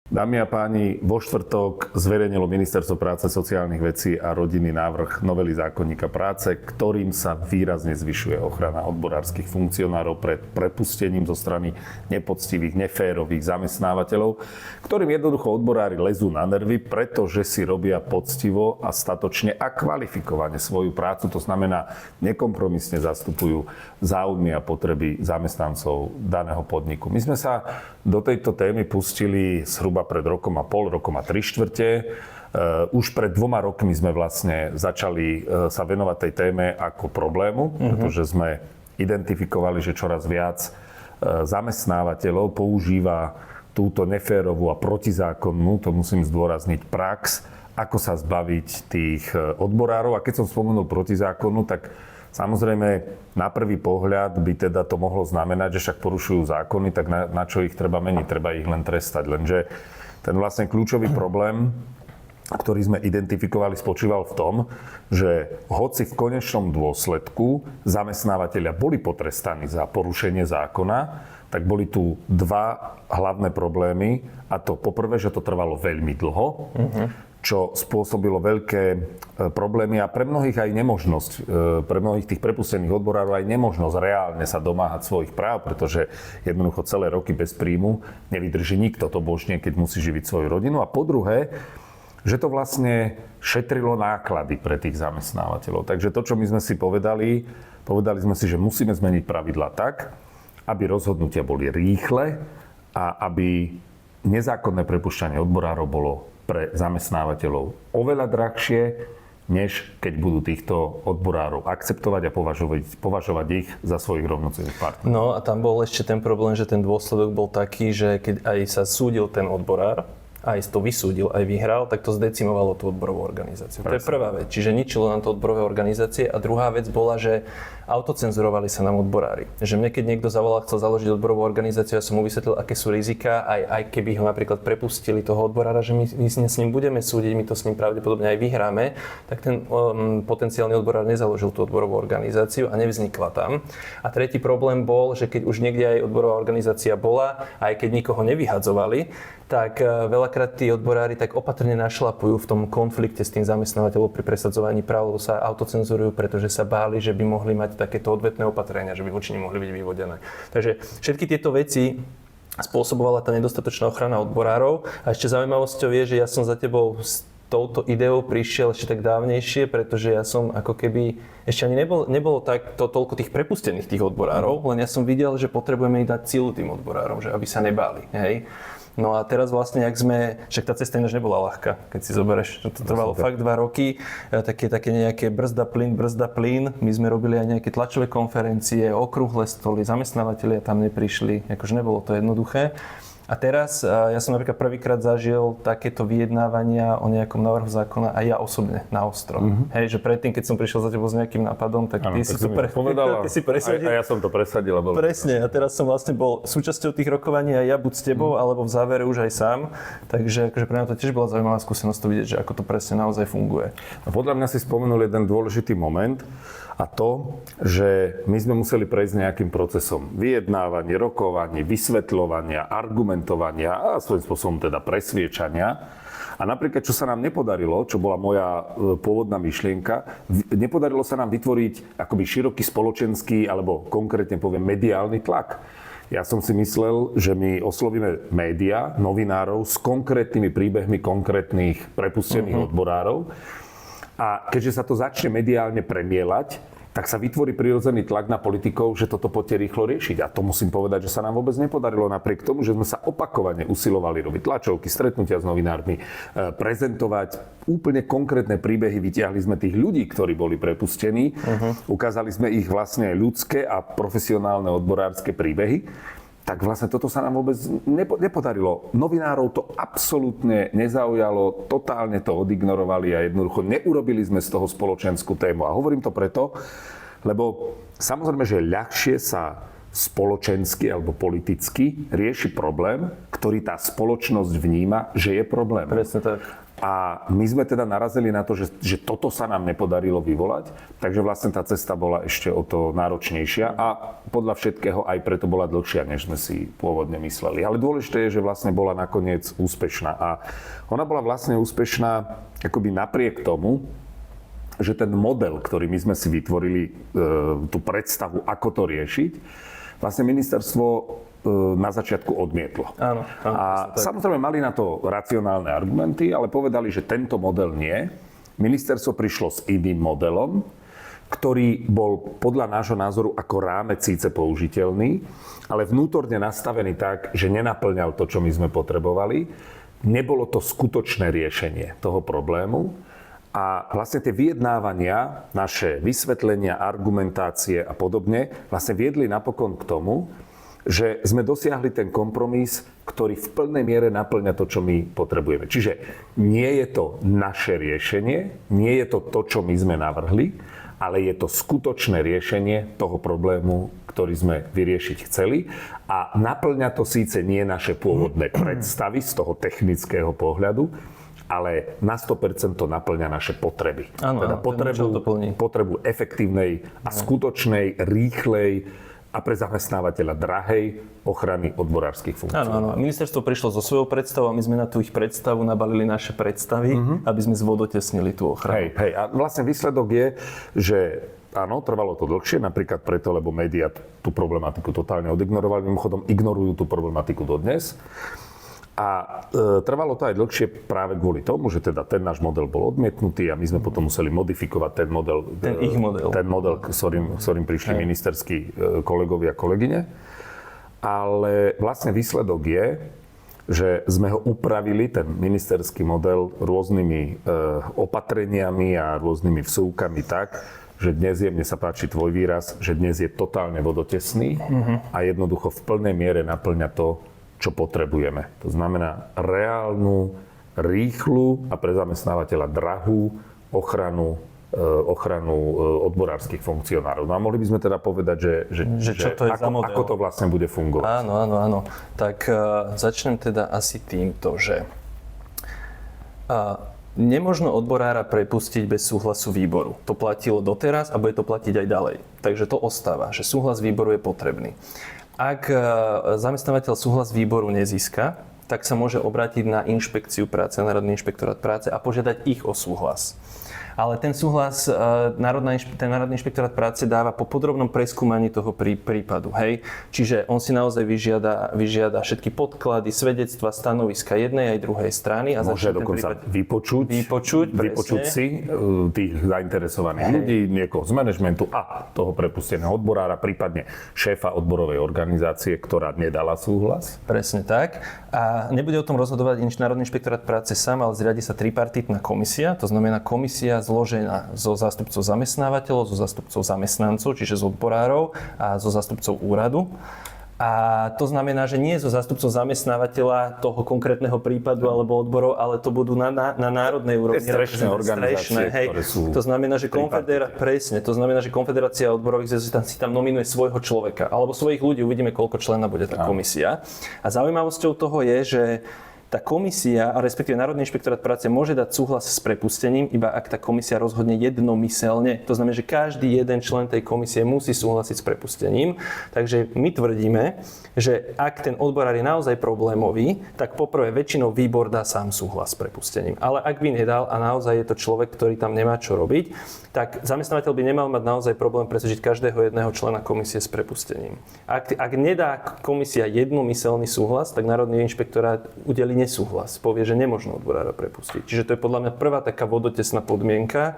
Dámy a páni, vo štvrtok zverejnilo Ministerstvo práce, sociálnych vecí a rodiny návrh novely zákonníka práce, ktorým sa výrazne zvyšuje ochrana odborárskych funkcionárov pred prepustením zo strany nepoctivých, neférových zamestnávateľov, ktorým jednoducho odborári lezú na nervy, pretože si robia poctivo a statočne a kvalifikovane svoju prácu. To znamená, nekompromisne zastupujú záujmy a potreby zamestnancov daného podniku. My sme sa do tejto témy pustili zhruba pred rokom a pol, rokom a 3/4. Už pred 2 rokmi sme vlastne začali sa venovať tej téme ako problému, pretože sme identifikovali, že čoraz viac zamestnávateľov používa túto neférovú a protizákonnú, to musím zdôrazniť, prax, ako sa zbaviť tých odborárov. A keď som spomenul protizákonnú, tak samozrejme, na prvý pohľad by teda to mohlo znamenať, že však porušujú zákony, tak na čo ich treba meniť? Treba ich len trestať. Lenže ten vlastne kľúčový problém, ktorý sme identifikovali, spočíval v tom, že hoci v konečnom dôsledku zamestnávateľia boli potrestaní za porušenie zákona, tak boli tu 2 hlavné problémy. A to poprvé, že to trvalo veľmi dlho, čo spôsobilo veľké problémy a pre mnohých aj nemožnosť, pre mnohých tých prepustených odborárov aj nemožnosť reálne sa domáhať svojich práv, pretože jednoducho celé roky bez príjmu nevydrží nikto to božne, keď musí živiť svoju rodinu. A po druhé, že to vlastne šetrilo náklady pre tých zamestnávateľov. Takže to, čo my sme si povedali sme si, že musíme zmeniť pravidlá tak, aby rozhodnutia boli rýchle a aby nezákonné prepušťanie odborárov bolo pre zamestnávateľov oveľa drahšie, než keď budú týchto odborárov akceptovať a považovať ich za svojich rovnocenných partnerov. No a tam bol ešte ten problém, že ten dôsledok bol taký, že keď aj sa súdil ten odborár, aj to vysúdil, aj vyhral, tak to zdecimovalo tú odborovú organizáciu. To je prvá vec. Čiže ničilo nám to odborové organizácie. A druhá vec bola, že autocenzurovali sa nám odborári. Že mne, keď niekto zavolal, chcel založiť odborovú organizáciu, ja som mu vysvetlil, aké sú rizika, aj keby ho napríklad prepustili toho odborára, že my s ním budeme súdiť, my to s ním pravdepodobne aj vyhráme, tak ten potenciálny odborár nezaložil tú odborovú organizáciu a nevznikla tam. A tretí problém bol, že keď už niekde aj odborová organizácia bola, aj keď nikoho nevyhadzovali, tak veľakrát tí odborári tak opatrne našlapujú v tom konflikte s tým zamestnávateľom pri presadzovaní práv, lebo sa autocenzurujú, pretože sa báli, že by mohli mať takéto odvetné opatrenia, že by voči nim mohli byť vyvodené. Takže všetky tieto veci spôsobovala tá nedostatočná ochrana odborárov. A ešte zaujímavosťou je, že ja som za tebou s touto ideou prišiel ešte tak dávnejšie, pretože ja som ako keby ešte ani nebolo tak toľko tých prepustených tých odborárov, len ja som videl, že potrebujeme dať cílu tým odborárom, že aby sa nebáli, hej. No a teraz vlastne, však tá cesta ináč nebola ľahká, keď si zoberieš, že to trvalo fakt 2 roky, také nejaké brzda plyn. My sme robili aj nejaké tlačové konferencie, okrúhle stoly, zamestnávateľia tam neprišli, akože nebolo to jednoduché. A teraz ja som napríklad prvýkrát zažil takéto vyjednávania o nejakom návrhu zákona aj ja osobne na ostro. Hej, že predtým, keď som prišiel za tebou s nejakým nápadom, tak ty si to presadil. A ja som to presadil. Presne, a teraz som vlastne bol súčasťou tých rokovaní aj ja buď s tebou, alebo v závere už aj sám. Takže akože pre mňa to tiež bola zaujímavá skúsenosť to vidieť, že ako to presne naozaj funguje. A podľa mňa si spomenul jeden dôležitý moment, a to, že my sme museli prejsť nejakým procesom vyjednávania, rokovania, vysvetľovania, argumentovania a svojím spôsobom teda presviečania. A napríklad, čo sa nám nepodarilo, čo bola moja pôvodná myšlienka, nepodarilo sa nám vytvoriť akoby široký spoločenský, alebo konkrétne poviem mediálny tlak. Ja som si myslel, že my oslovíme médiá, novinárov s konkrétnymi príbehmi konkrétnych prepustených odborárov. A keďže sa to začne mediálne premielať, tak sa vytvorí prirodzený tlak na politikov, že toto poďte rýchlo riešiť. A to musím povedať, že sa nám vôbec nepodarilo napriek tomu, že sme sa opakovane usilovali robiť tlačovky, stretnutia s novinármi, prezentovať úplne konkrétne príbehy. Vytiahli sme tých ľudí, ktorí boli prepustení. Ukázali sme ich vlastne ľudské a profesionálne odborárske príbehy. Tak vlastne toto sa nám vôbec nepodarilo. Novinárov to absolútne nezaujalo, totálne to odignorovali a jednoducho neurobili sme z toho spoločenskú tému. A hovorím to preto, lebo samozrejme, že ľahšie sa spoločensky alebo politicky rieši problém, ktorý tá spoločnosť vníma, že je problém. Presne tak. A my sme teda narazili na to, že toto sa nám nepodarilo vyvolať, takže vlastne tá cesta bola ešte o to náročnejšia a podľa všetkého aj preto bola dlhšia, než sme si pôvodne mysleli. Ale dôležité je, že vlastne bola nakoniec úspešná. A ona bola vlastne úspešná akoby napriek tomu, že ten model, ktorý my sme si vytvorili, tú predstavu, ako to riešiť, vlastne ministerstvo na začiatku odmietlo. Áno, a samozrejme mali na to racionálne argumenty, ale povedali, že tento model nie. Ministerstvo prišlo s iným modelom, ktorý bol podľa nášho názoru ako rámec síce použiteľný, ale vnútorne nastavený tak, že nenaplňal to, čo my sme potrebovali. Nebolo to skutočné riešenie toho problému. A vlastne tie vyjednávania, naše vysvetlenia, argumentácie a podobne vlastne viedli napokon k tomu, že sme dosiahli ten kompromis, ktorý v plnej miere naplňa to, čo my potrebujeme. Čiže nie je to naše riešenie, nie je to to, čo my sme navrhli, ale je to skutočné riešenie toho problému, ktorý sme vyriešiť chceli. A naplňa to síce nie naše pôvodné predstavy z toho technického pohľadu, ale na 100% to naplňa naše potreby. Áno, teda potrebu efektívnej a skutočnej, rýchlej a pre zamestnávateľa drahej ochrany odborárskych funkcií. Áno. Ministerstvo prišlo so svojou predstavou a my sme na tú ich predstavu nabalili naše predstavy, aby sme zvodotesnili tú ochranu. Hej. A vlastne výsledok je, že áno, trvalo to dlhšie, napríklad preto, lebo médiá tú problematiku totálne odignorovali. Mimochodom, ignorujú tú problematiku dodnes. A trvalo to aj dlhšie práve kvôli tomu, že teda ten náš model bol odmietnutý a my sme potom museli modifikovať ten model. Ten model, s ktorým prišli ministerskí kolegovia a kolegyne. Ale vlastne výsledok je, že sme ho upravili, ten ministerský model, rôznymi opatreniami a rôznymi vsúkami tak, že dnes je, mne sa páči tvoj výraz, že dnes je totálne vodotesný a jednoducho v plnej miere naplňa to, čo potrebujeme. To znamená reálnu, rýchlu a pre zamestnávateľa drahú ochranu odborárskych funkcionárov. No a mohli by sme teda povedať, že čo to je ako to vlastne bude fungovať. Áno. Tak začnem teda asi týmto, že nemožno odborára prepustiť bez súhlasu výboru. To platilo doteraz a bude to platiť aj ďalej. Takže to ostáva, že súhlas výboru je potrebný. Ak zamestnávateľ súhlas výboru nezíska, tak sa môže obrátiť na inšpekciu práce, Národný inšpektorát práce a požiadať ich o súhlas. Ale ten súhlas ten Národný inšpektorát práce dáva po podrobnom preskúmaní toho prípadu. Hej? Čiže on si naozaj vyžiada všetky podklady, svedectva, stanoviska jednej aj druhej strany. A môže dokonca vypočuť si tých zainteresovaných ľudí, niekoho z manažmentu a toho prepusteného odborára, prípadne šéfa odborovej organizácie, ktorá nedala súhlas. Presne tak. A nebude o tom rozhodovať Národný inšpektorát práce sám, ale zriadi sa tripartitná komisia, to znamená komisia zložená zo zástupcov zamestnávateľov, zo zástupcov zamestnancov, čiže z odborárov a zo zástupcov úradu. A to znamená, že nie zo zástupcov zamestnávateľa toho konkrétneho prípadu alebo odborov, ale to budú na národnej úrovni. Strešné organizácie, ktoré sú... To znamená, že Konfederácia odborových zväzov si tam nominuje svojho človeka alebo svojich ľudí. Uvidíme, koľko člena bude tá komisia. A zaujímavosťou toho je, že tá komisia, a respektíve Národný inšpektorát práce môže dať súhlas s prepustením, iba ak tá komisia rozhodne jednomyselne. To znamená, že každý jeden člen tej komisie musí súhlasiť s prepustením. Takže my tvrdíme, že ak ten odborár je naozaj problémový, tak poprvé väčšinou výbor dá sám súhlas s prepustením. Ale ak by nedal a naozaj je to človek, ktorý tam nemá čo robiť, tak zamestnávateľ by nemal mať naozaj problém presvedčiť každého jedného člena komisie s prepustením. Ak nedá komisia jednomyselný súhlas, tak Národný inšpektorát udelí nesúhlas. Povie, že nemožno odborára prepustiť. Čiže to je podľa mňa prvá taká vodotesná podmienka,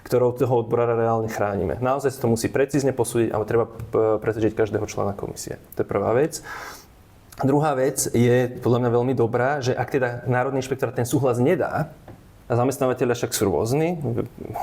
ktorou toho odborára reálne chránime. Naozaj sa to musí precízne posúdiť, ale treba presvedčiť každého člena komisie. To je prvá vec. Druhá vec je podľa mňa veľmi dobrá, že ak teda Národný inšpektorát ten súhlas nedá, a zamestnávateľia však sú rôzni,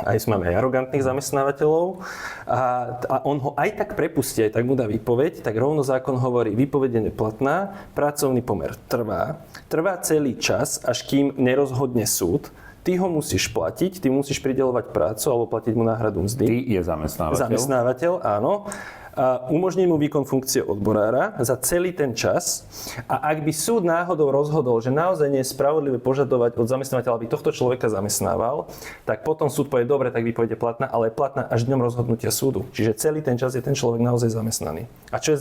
máme aj arogantných zamestnávateľov, a on ho aj tak prepustí, aj tak mu dá výpoveď, tak rovno zákon hovorí, výpoveď je neplatná, pracovný pomer trvá celý čas, až kým nerozhodne súd, ty ho musíš platiť, ty musíš prideľovať prácu alebo platiť mu náhradu mzdy. Ty je zamestnávateľ. Zamestnávateľ, áno. a umožniť mu výkon funkcie odborára za celý ten čas. A ak by súd náhodou rozhodol, že naozaj nie je spravodlivé požadovať od zamestnávateľa, aby tohto človeka zamestnával, tak potom súd povie, dobre, tak výpoveď je platná, ale je platná až dňom rozhodnutia súdu. Čiže celý ten čas je ten človek naozaj zamestnaný. A čo je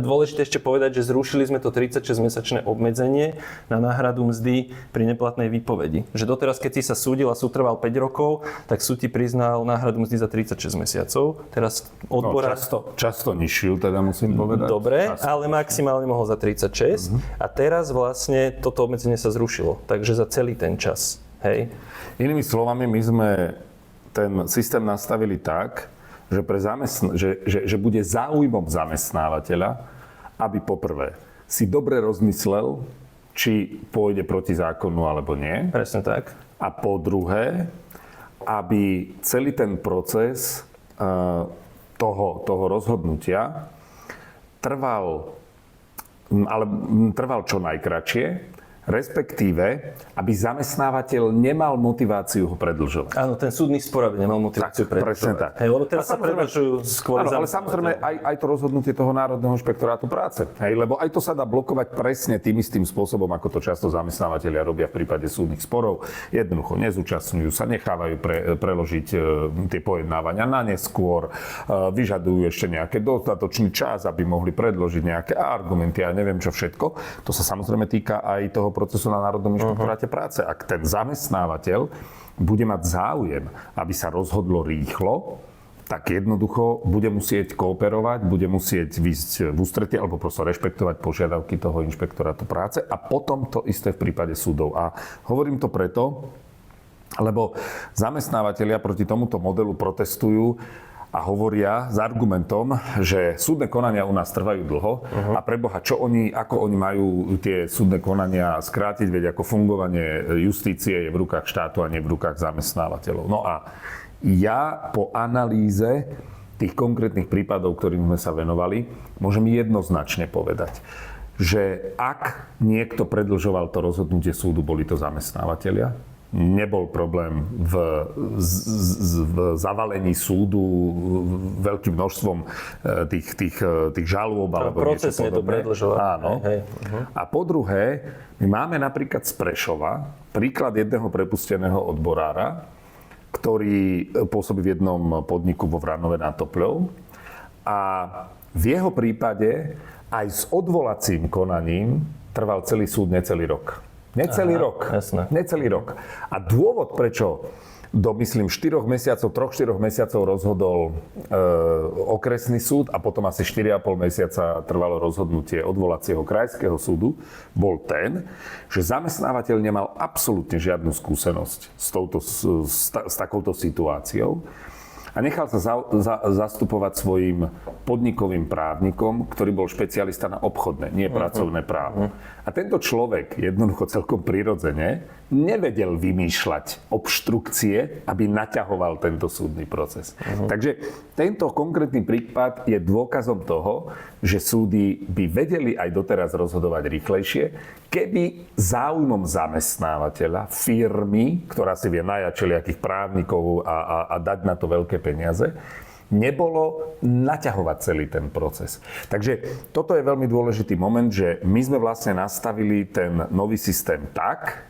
dôležité ešte povedať, že zrušili sme to 36-mesačné obmedzenie na náhradu mzdy pri neplatnej výpovedi. Že doteraz, keď si sa súdil a súd trval 5 rokov, tak súd ti priznal náhradu mzdy za 36 mesiacov. Teraz odborár... Často nižšiu, teda musím povedať. Dobre, ale maximálne mohol za 36. A teraz vlastne toto obmedzenie sa zrušilo. Takže za celý ten čas. Hej. Inými slovami, my sme ten systém nastavili tak, že bude záujmom zamestnávateľa, aby poprvé si dobre rozmyslel, či pôjde proti zákonu alebo nie. Presne tak. A po druhé, aby celý ten proces toho rozhodnutia trval čo najkratšie, respektíve, aby zamestnávateľ nemal motiváciu ho predĺžovať. Áno, ten súdny spor, aby nemal motiváciu predĺžovať. Presne tak. Hej, lebo teraz sa predĺžujú skôr ale samozrejme aj to rozhodnutie toho Národného inšpektorátu práce. Hej, lebo aj to sa dá blokovať presne tým istým spôsobom, ako to často zamestnávateľia robia v prípade súdnych sporov. Jednoducho nezúčastňujú sa, nechávajú preložiť tie pojednávania na neskôr, vyžadujú ešte nejaký dostatočný čas, aby mohli predložiť nejaké argumenty a neviem čo všetko. To sa samozrejme týka aj toho procesu na Národnom inšpektoráte práce. Ak ten zamestnávateľ bude mať záujem, aby sa rozhodlo rýchlo, tak jednoducho bude musieť kooperovať, bude musieť výsť v ústretí alebo prosto rešpektovať požiadavky toho inšpektorátu práce a potom to isté v prípade súdov. A hovorím to preto, lebo zamestnávateľia proti tomuto modelu protestujú a hovoria s argumentom, že súdne konania u nás trvajú dlho a preboha, ako oni majú tie súdne konania skrátiť, veď ako fungovanie justície je v rukách štátu a nie v rukách zamestnávateľov. No a ja po analýze tých konkrétnych prípadov, ktorým sme sa venovali, môžem jednoznačne povedať, že ak niekto predĺžoval to rozhodnutie súdu, boli to zamestnávateľia. Nebol problém v zavalení súdu veľkým množstvom tých žalôb alebo niečo podobné. To predĺžovalo. Áno. A po druhé, my máme napríklad z Prešova príklad jedného prepusteného odborára, ktorý pôsobí v jednom podniku vo Vranove nad Topľou. A v jeho prípade aj s odvolacím konaním trval celý súd necelý rok. Necelý rok. A dôvod, prečo do, myslím, 3-4 mesiacov rozhodol okresný súd a potom asi 4,5 mesiaca trvalo rozhodnutie odvolacieho krajského súdu, bol ten, že zamestnávateľ nemal absolútne žiadnu skúsenosť s takouto situáciou a nechal sa zastupovať svojim podnikovým právnikom, ktorý bol špecialista na obchodné, nie pracovné právo. A tento človek jednoducho celkom prirodzene nevedel vymýšľať obštrukcie, aby naťahoval tento súdny proces. Takže tento konkrétny prípad je dôkazom toho, že súdy by vedeli aj doteraz rozhodovať rýchlejšie, keby záujmom zamestnávateľa, firmy, ktorá si vie najať všelijakých právnikov a dať na to veľké peniaze, nebolo naťahovať celý ten proces. Takže toto je veľmi dôležitý moment, že my sme vlastne nastavili ten nový systém tak,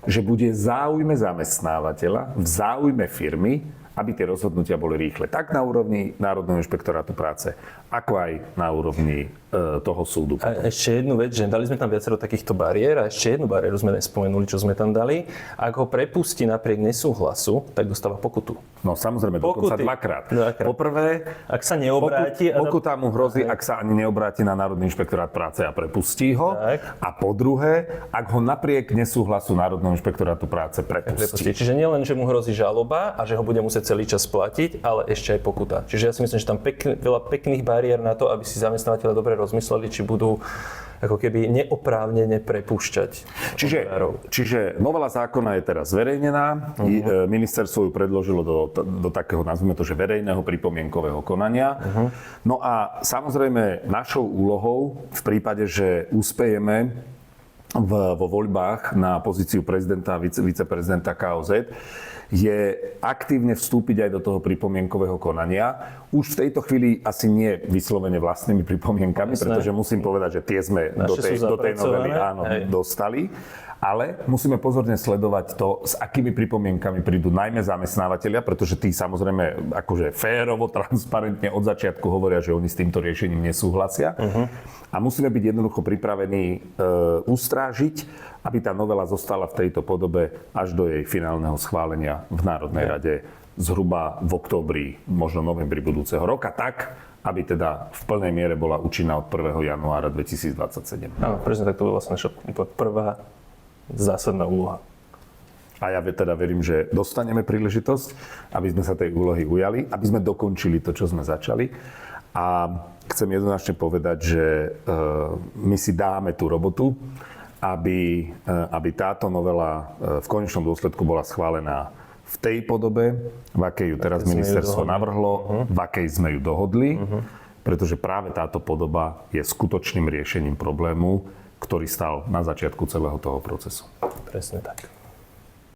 že bude v záujme zamestnávateľa, v záujme firmy, aby tie rozhodnutia boli rýchle. Tak na úrovni Národného inšpektorátu práce, ako aj na úrovni toho súdu. A ešte jednu vec, že dali sme tam viacero takýchto bariér a ešte jednu bariéru sme nespomenuli, čo sme tam dali. Ak ho prepustí napriek nesúhlasu, tak dostáva pokutu. No samozrejme, dokonca dvakrát. Poprvé, ak sa neobráti... Pokuta mu hrozí, ak sa ani neobráti na Národný inšpektorát práce a prepustí ho. Tak. A po druhé, ak ho napriek nesúhlasu Národného inšpektorátu práce prepustí. Čiže nielen, že mu hrozí žaloba a že ho bude musieť celý čas platiť, ale ešte aj pokuta. Čiže ja si myslím, že tam veľa pekných bariér na to, aby si zamestnávateľe dobre rozmysleli, či budú ako keby neoprávnene prepúšťať. Čiže novela zákona je teraz zverejnená. Ministerstvo ju predložilo do takého, nazvime to, že verejného pripomienkového konania. No a samozrejme našou úlohou v prípade, že uspejeme vo voľbách na pozíciu prezidenta a viceprezidenta KOZ, je aktívne vstúpiť aj do toho pripomienkového konania. Už v tejto chvíli asi nie vyslovene vlastnými pripomienkami, pretože musím povedať, že tie sme do tej novely dostali. Ale musíme pozorne sledovať to, s akými pripomienkami prídu najmä zamestnávateľia, pretože tí samozrejme akože férovo, transparentne od začiatku hovoria, že oni s týmto riešením nesúhlasia. A musíme byť jednoducho pripravení ustrážiť, aby tá novela zostala v tejto podobe až do jej finálneho schválenia v Národnej rade zhruba v októbri, možno novembri budúceho roka, tak, aby teda v plnej miere bola účinná od 1. januára 2027. Áno, presne tak to bola vlastne prvá zásadná úloha. A ja teda verím, že dostaneme príležitosť, aby sme sa tej úlohy ujali, aby sme dokončili to, čo sme začali. A chcem jednoznačne povedať, že my si dáme tú robotu, aby táto novela v konečnom dôsledku bola schválená v tej podobe, v akej ju teraz ministerstvo navrhlo, v akej sme ju dohodli, pretože práve táto podoba je skutočným riešením problému, ktorý stal na začiatku celého toho procesu. Presne tak.